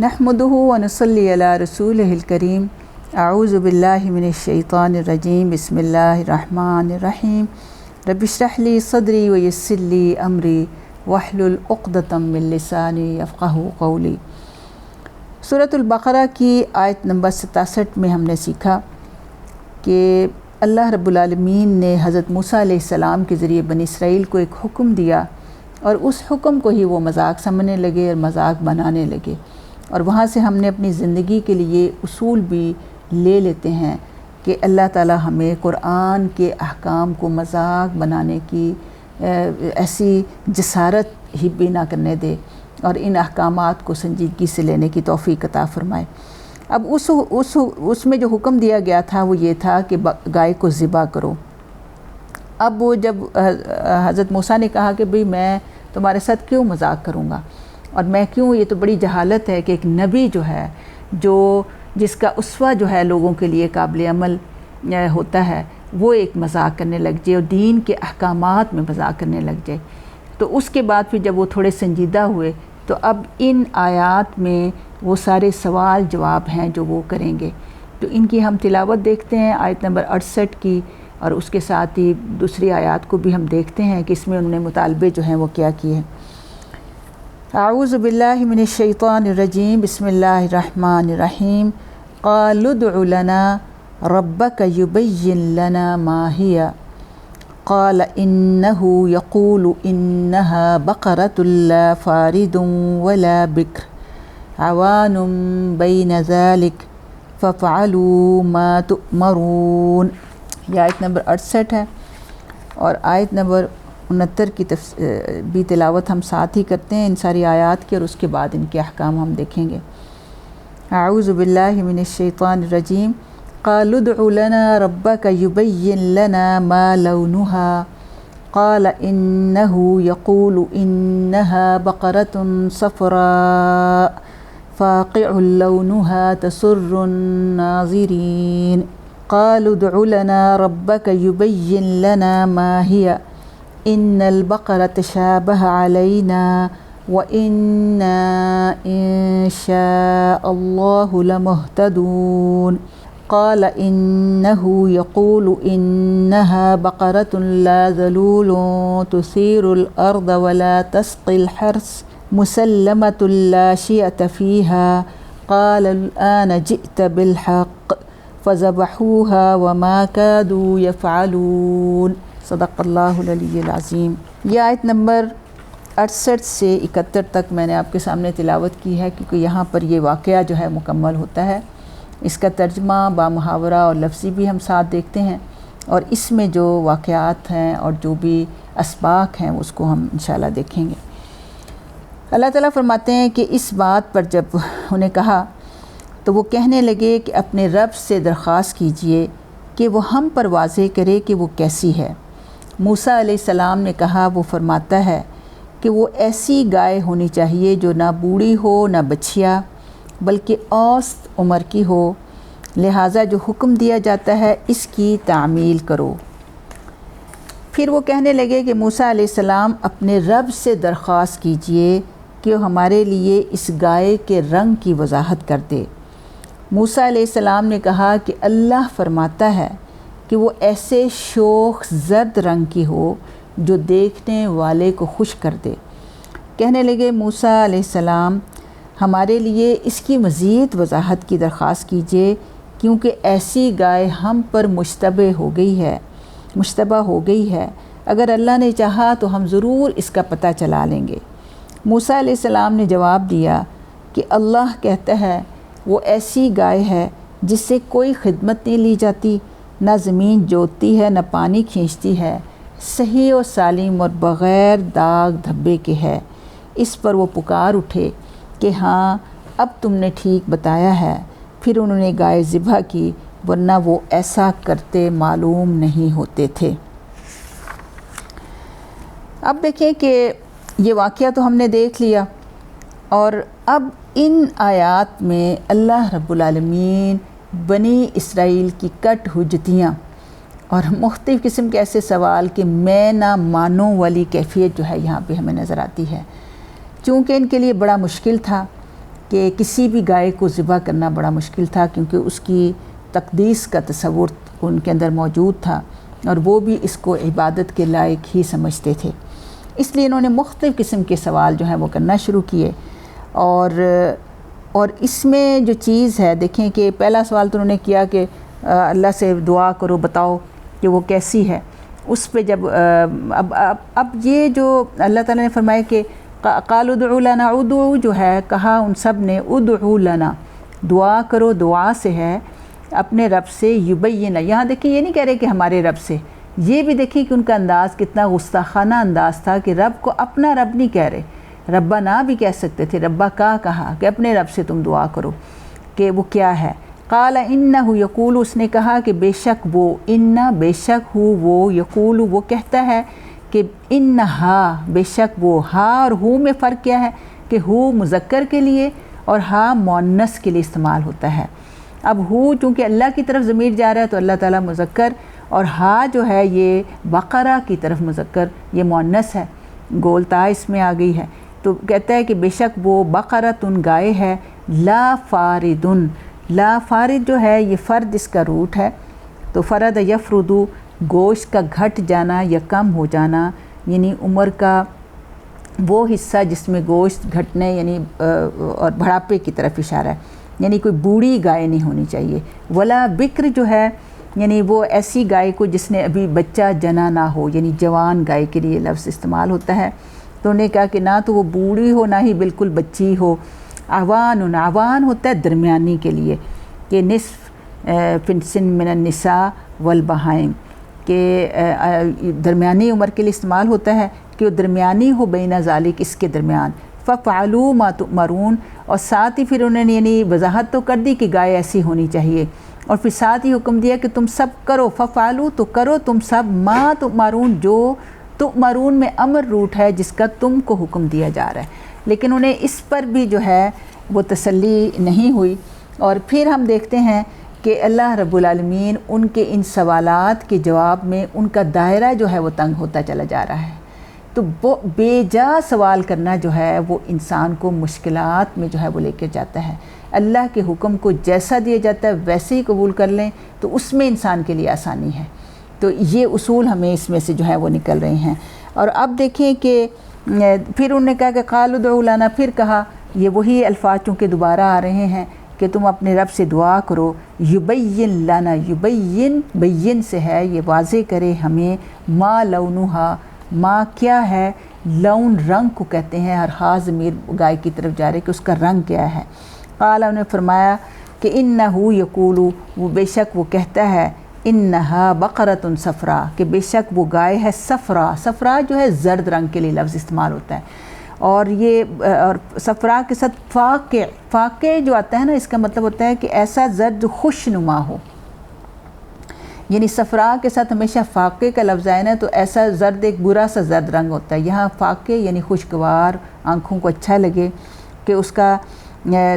नहमदुहु व नसल्ली अला रसूलिहिल करीम। अऊज़ु बिल्लाहि मिनश शैतानिर रजीम। बिस्मिल्लाहिर रहमानिर रहीम। रब्बि इश्रह ली सदरी व यस्सिर ली अमरी वहलुल उक़दतम मिन लिसानी यफ़क़हू क़ौली। सूरह अल बक़रह की आयत नंबर 67 में हमने सीखा कि अल्लाह रब्बुल आलमीन ने हज़रत मूसा अलैहिस्सलाम के ज़रिए बनी इसराइल को एक हुक्म दिया और उस हुक्म को ही वो मजाक समझने लगे और मजाक बनाने लगे। और वहाँ से हमने अपनी ज़िंदगी के लिए उसूल भी ले लेते हैं कि अल्लाह ताला हमें कुरान के अहकाम को मजाक बनाने की ऐसी जसारत ही भी ना करने दे और इन अहकामात को संजीदगी से लेने की तौफ़ीक़ अता फ़रमाए। अब उसमें जो हुक्म दिया गया था वो ये था कि गाय को ज़िबा करो। अब वो जब हज़रत मूसा ने कहा कि भाई मैं तुम्हारे साथ क्यों मजाक करूँगा और मैं क्यों, ये तो बड़ी जहालत है कि एक नबी जो है जिसका उसवा जो है लोगों के लिए काबिल अमल होता है वो एक मजाक करने लग जाए और दीन के अहकामात में मजाक करने लग जाए। तो उसके बाद फिर जब वो थोड़े संजीदा हुए तो अब इन आयात में वो सारे सवाल जवाब हैं जो वो करेंगे। तो इनकी हम तिलावत देखते हैं आयत नंबर 68 की, और उसके साथ ही दूसरी आयात को भी हम देखते हैं कि इसमें उन्होंने मुतालबे जो हैं वो क्या किए। अऊज़ु बिल्लाहि मिनश शैतानिर रजीम। बिस्मिल्लाहिर रहमानिर रहीम। क़ालू उदउ लना रब्बक युबय्यिन लना मा हिया क़ाल इन्नहु यक़ूलु इन्नहा बक़रतुन ला फ़ारिदुन वला बिक्र अवानुम बैन ज़ालिक फ़फ़अलू मा तुअमरून। यह आयत नंबर 68 है और आयत नंबर 69 की भी तिलावत हम साथ ही करते हैं इन सारी आयात की, और उसके बाद इनके अहकाम हम देखेंगे। अऊज़ु बिल्लाहि मिनश शैतानिर रजीम। क़ालू उदउ लना रब्बक युबय्यिन लना मा लौनुहा क़ाल इन्नहु यक़ूलु इन्नहा बक़रतुन सफ़रा फ़ाक़िउन लौनुहा तसुर्रुन नाज़िरीन। क़ालू उदउ लना रब्बक युबय्यिन लना मा हिया इन्नल बक़रा तशाबह अलैना व इन्ना इंशाअल्लाहु लमुहतदून। क़ाल इन्नहु यक़ूलु इन्नहा बक़रतुन ला ज़लूलुन तुसीरुल अर्द वला तस्क़िल हर्स मुसल्लमतुन ला शियअत फ़ीहा क़ाल अल-आन जिअत बिल-हक़्क़ फ़ज़बहूहा व मा कादू यफ़अलून। सदक़ल्लाहुल अलीयुल अज़ीम। यह आयत नंबर 68 से 71 तक मैंने आपके सामने तिलावत की है क्योंकि यहाँ पर ये वाक़या जो है मुकम्मल होता है। इसका तर्जमा बामुहावरा और लफ्ज़ी भी हम साथ देखते हैं और इसमें जो वाक़यात हैं और जो भी असबाक हैं उसको हम इंशाअल्लाह देखेंगे। अल्लाह ताला फरमाते हैं कि इस बात पर जब उन्हें कहा तो वो कहने लगे कि अपने रब से दरख्वास्त कीजिए कि वो हम पर वाज़ेह करे कि वो कैसी है। मूसा अलैहिस्सलाम ने कहा, वो फरमाता है कि वो ऐसी गाय होनी चाहिए जो ना बूढ़ी हो ना बछिया बल्कि औसत उम्र की हो, लिहाजा जो हुक्म दिया जाता है इसकी तामील करो। फिर वो कहने लगे कि मूसा अलैहिस्सलाम अपने रब से दरख्वास्त कीजिए कि वो हमारे लिए इस गाय के रंग की वजाहत कर दे। मूसा अलैहिस्सलाम ने कहा कि अल्लाह फरमाता है कि वो ऐसे शोख ज़र्द रंग की हो जो देखने वाले को खुश कर दे। कहने लगे मूसा अलैहिस्सलाम हमारे लिए इसकी मज़ीद वजाहत की दरख्वास्त कीजिए क्योंकि ऐसी गाय हम पर मुश्तबा हो गई है। अगर अल्लाह ने चाहा तो हम ज़रूर इसका पता चला लेंगे। मूसा अलैहिस्सलाम ने जवाब दिया कि अल्लाह कहता है वो ऐसी गाय है जिससे कोई खिदमत नहीं ली जाती, ना ज़मीन जोतती है ना पानी खींचती है, सही और सालिम और बग़ैर दाग धब्बे के है। इस पर वो पुकार उठे कि हाँ अब तुमने ठीक बताया है। फिर उन्होंने गाय ज़िबा की, वरना वो ऐसा करते मालूम नहीं होते थे। अब देखें कि ये वाक़या तो हमने देख लिया और अब इन आयात में अल्लाह रब्बुल आलमीन बनी इसराइल की कट हुज्जतियाँ और मुख्तलिफ़ किस्म के ऐसे सवाल कि मैं ना मानों वाली कैफियत जो है यहाँ पे हमें नज़र आती है। चूँकि इनके लिए बड़ा मुश्किल था کہ کسی بھی گائے کو ذبح کرنا بڑا مشکل تھا، کیونکہ اس کی تقدیس کا تصور ان کے اندر موجود تھا اور وہ بھی اس کو عبادت کے لائق ہی سمجھتے تھے۔ اس لیے انہوں نے مختلف قسم کے سوال جو ہیں وہ کرنا شروع کیے، اور اس میں جو چیز ہے دیکھیں کہ پہلا سوال تو انہوں نے کیا کہ اللہ سے دعا کرو، بتاؤ کہ وہ کیسی ہے۔ اس پہ جب اب یہ جو اللہ تعالیٰ نے فرمایا کہ قالوا ادعوا لنا، ادعو جو ہے کہا ان سب نے ادعو لنا، دعا کرو، دعا سے ہے اپنے رب سے، یبین، یہاں دیکھیں یہ نہیں کہہ رہے کہ ہمارے رب سے، یہ بھی دیکھیں کہ ان کا انداز کتنا گستاخانہ انداز تھا کہ رب کو اپنا رب نہیں کہہ رہے، ربنا بھی کہہ سکتے تھے، ربا کا کہا کہ اپنے رب سے تم دعا کرو کہ وہ کیا ہے۔ قال انہ یقول، اس نے کہا کہ بے شک وہ، انہ بے شک ہو وہ، یقول وہ کہتا ہے کہ انہا بے شک وہ، ہا اور ہو میں فرق کیا ہے کہ ہو مذکر کے لیے اور ہا مؤنث کے لیے استعمال ہوتا ہے۔ اب ہو چونکہ اللہ کی طرف ضمیر جا رہا ہے تو اللہ تعالیٰ مذکر، اور ہا جو ہے یہ بقرہ کی طرف مذکر، یہ مؤنث ہے، گولتا اس میں آ گئی ہے۔ تو کہتا ہے کہ بے شک وہ بقرۃ گائے ہے، لا فاردن، لا فارد جو ہے یہ فرد اس کا روٹ ہے، تو فرد یفردو، گوشت کا گھٹ جانا یا کم ہو جانا، یعنی عمر کا وہ حصہ جس میں گوشت گھٹنے یعنی اور بڑھاپے کی طرف اشارہ ہے، یعنی کوئی بوڑھی گائے نہیں ہونی چاہیے۔ ولا بکر جو ہے یعنی وہ ایسی گائے کو جس نے ابھی بچہ جنا نہ ہو، یعنی جوان گائے کے لیے لفظ استعمال ہوتا ہے۔ تو انہوں نے کہا کہ نہ تو وہ بوڑھی ہو نہ ہی بالکل بچی ہو۔ عوان، عوان ہوتا ہے درمیانی کے لیے، کہ نصف سن من النساء والبہائم، کہ درمیانی عمر کے لیے استعمال ہوتا ہے کہ وہ درمیانی ہو بین ذالک، اس کے درمیان۔ ففعلوا ما تؤمرون، اور ساتھ ہی پھر انہوں نے یعنی وضاحت تو کر دی کہ گائے ایسی ہونی چاہیے، اور پھر ساتھ ہی حکم دیا کہ تم سب کرو، ففعلوا تو کرو تم سب، ما تؤمرون جو تؤمرون میں امر روٹ ہے جس کا تم کو حکم دیا جا رہا ہے۔ لیکن انہیں اس پر بھی جو ہے وہ تسلی نہیں ہوئی، اور پھر ہم دیکھتے ہیں کہ اللہ رب العالمین ان کے ان سوالات کے جواب میں ان کا دائرہ جو ہے وہ تنگ ہوتا چلا جا رہا ہے۔ تو وہ بے جا سوال کرنا جو ہے وہ انسان کو مشکلات میں جو ہے وہ لے کے جاتا ہے۔ اللہ کے حکم کو جیسا دیا جاتا ہے ویسے ہی قبول کر لیں تو اس میں انسان کے لیے آسانی ہے۔ تو یہ اصول ہمیں اس میں سے جو ہے وہ نکل رہے ہیں۔ اور اب دیکھیں کہ پھر انہوں نے کہا کہ قالوا ادعوا لنا، پھر کہا، یہ وہی الفاظ چونکہ دوبارہ آ رہے ہیں کہ تم اپنے رب سے دعا کرو، یبین لنا، یبین بین سے ہے یہ واضح کرے ہمیں، ما لونہا، ما کیا ہے، لون رنگ کو کہتے ہیں، ہر ہا ضمیر گائے کی طرف جا رہے کہ اس کا رنگ کیا ہے۔ قال انہوں نے فرمایا کہ انہو یقول، وہ بے شک وہ کہتا ہے، انہا بقرۃ صفراء، کہ بے شک وہ گائے ہے صفراء، صفراء جو ہے زرد رنگ کے لیے لفظ استعمال ہوتا ہے، اور یہ اور صفراء کے ساتھ فاقع، فاقع جو آتا ہے نا اس کا مطلب ہوتا ہے کہ ایسا زرد جو خوش نما ہو، یعنی صفراء کے ساتھ ہمیشہ فاقع کا لفظ آئے نا تو ایسا زرد ایک برا سا زرد رنگ ہوتا ہے، یہاں فاقع یعنی خوشگوار، آنکھوں کو اچھا لگے کہ اس کا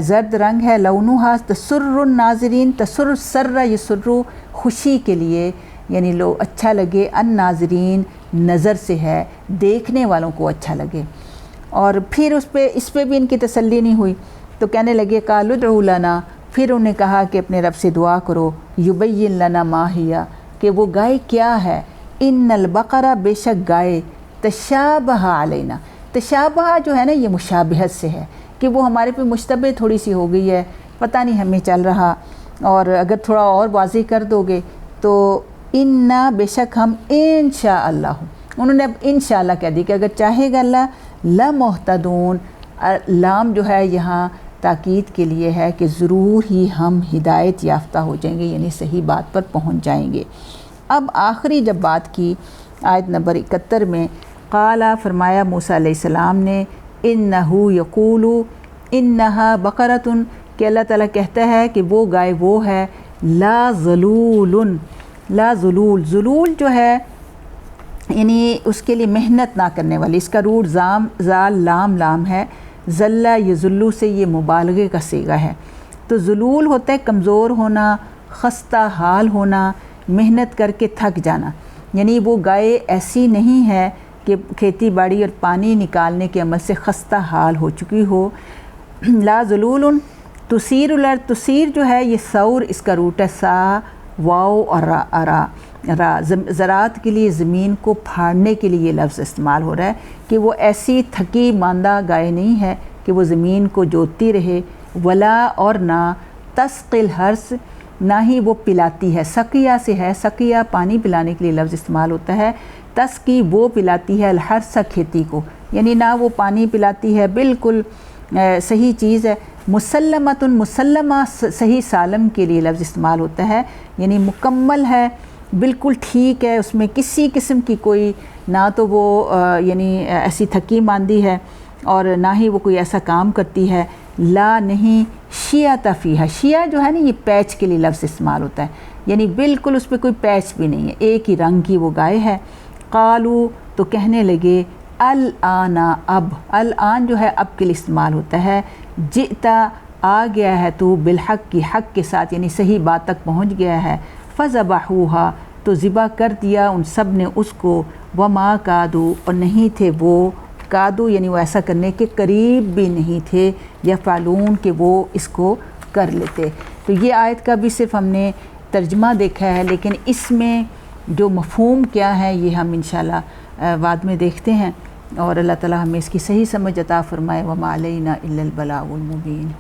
زرد رنگ ہے۔ لونہا تسر الناظرین، تسر سر یسر خوشی کے لیے، یعنی لو اچھا لگے، الناظرین نظر سے ہے، دیکھنے والوں کو اچھا لگے۔ اور پھر اس پہ بھی ان کی تسلی نہیں ہوئی تو کہنے لگے قالوا ادعوا لنا، پھر انہوں نے کہا کہ اپنے رب سے دعا کرو، یبین لنا ما ہی، کہ وہ گائے کیا ہے، ان البقرہ بے شک گائے، تشابہ علینا، تشابہ جو ہے نا یہ مشابہت سے ہے کہ وہ ہمارے پہ مشتبہ تھوڑی سی ہو گئی ہے، پتہ نہیں ہمیں چل رہا، اور اگر تھوڑا اور واضح کر دو گے تو انا بے شک ہم انشاءاللہ، انہوں نے اب انشاءاللہ کہہ دی کہ اگر چاہے گا اللہ، لمہتدون، لام جو ہے یہاں تاکید کے لیے ہے کہ ضرور ہی ہم ہدایت یافتہ ہو جائیں گے، یعنی صحیح بات پر پہنچ جائیں گے۔ اب آخری جب بات کی آیت نمبر 71 میں، قالا فرمایا موسیٰ علیہ السلام نے، انہو یقول انہا بقرۃ، کہ اللہ تعالیٰ کہتا ہے کہ وہ گائے وہ ہے، لا ذلول، لا ذلول، ذلول جو ہے یعنی اس کے لیے محنت نہ کرنے والی، اس کا روٹ زال لام لام ہے، ذلہ یذلو سے یہ مبالغے کا صیغہ ہے، تو ذلول ہوتا ہے کمزور ہونا، خستہ حال ہونا، محنت کر کے تھک جانا، یعنی وہ گائے ایسی نہیں ہے کہ کھیتی باڑی اور پانی نکالنے کے عمل سے خستہ حال ہو چکی ہو، ला ज़ुलूलुन तुसीरुल अर्द, तुसीर जो है ये सौर इसका रूट है, सा वाओ और रा ज़रात के लिए ज़मीन को फाड़ने के लिए ये लफ्ज़ इस्तेमाल हो रहा है कि वो ऐसी थकी मांदा गाय नहीं है कि वो ज़मीन को जोतती रहे। वला और ना तस्क़िल हर्स, ना ही वो पिलाती है, सकिया से है, सकिया पानी पिलाने के लिए लफ्ज़ इस्तेमाल होता है। तस्की वो पिलाती है, हर्स खेती को, यानी ना वो पानी पिलाती है, बिल्कुल सही चीज़ है। मुसल्लमतुन, मुसल्लमा सही सालम के लिए लफ्ज़ इस्तेमाल होता है, यानी मुकम्मल है, बिल्कुल ठीक है, उसमें किसी किस्म की कोई ना तो वो यानी ऐसी थकी मांदी है और ना ही वो कोई ऐसा काम करती है। ला नहीं शिया तफ़ीहा, शिया जो है ना ये पैच के लिए लफ्ज़ इस्तेमाल होता है, यानी बिल्कुल उस पर कोई पैच भी नहीं है, एक ही रंग की वो गाय है। क़ालू तो कहने लगे, अल आना अब, अल आन जो है अब के लिए इस्तेमाल होता है। जिता आ गया है तू, बिलहक़ की हक़ के साथ, यानी सही बात तक पहुँच गया है। फ़ज़बहूहा तो ज़िबा कर दिया उन सब ने उसको। वमा कादू और नहीं थे वो, कादू यानी वो ऐसा करने के करीब भी नहीं थे, या फ़ालून के वो इसको कर लेते। तो ये आयत का भी सिर्फ़ हमने तर्जमा देखा है, लेकिन इसमें जो मफ़हूम क्या है ये हम इंशाअल्लाह बाद में देखते हैं, और अल्लाह ताला हमें इसकी सही समझ अता फ़रमाए। वमा अलैना इल्लल बलागुल मुबीन।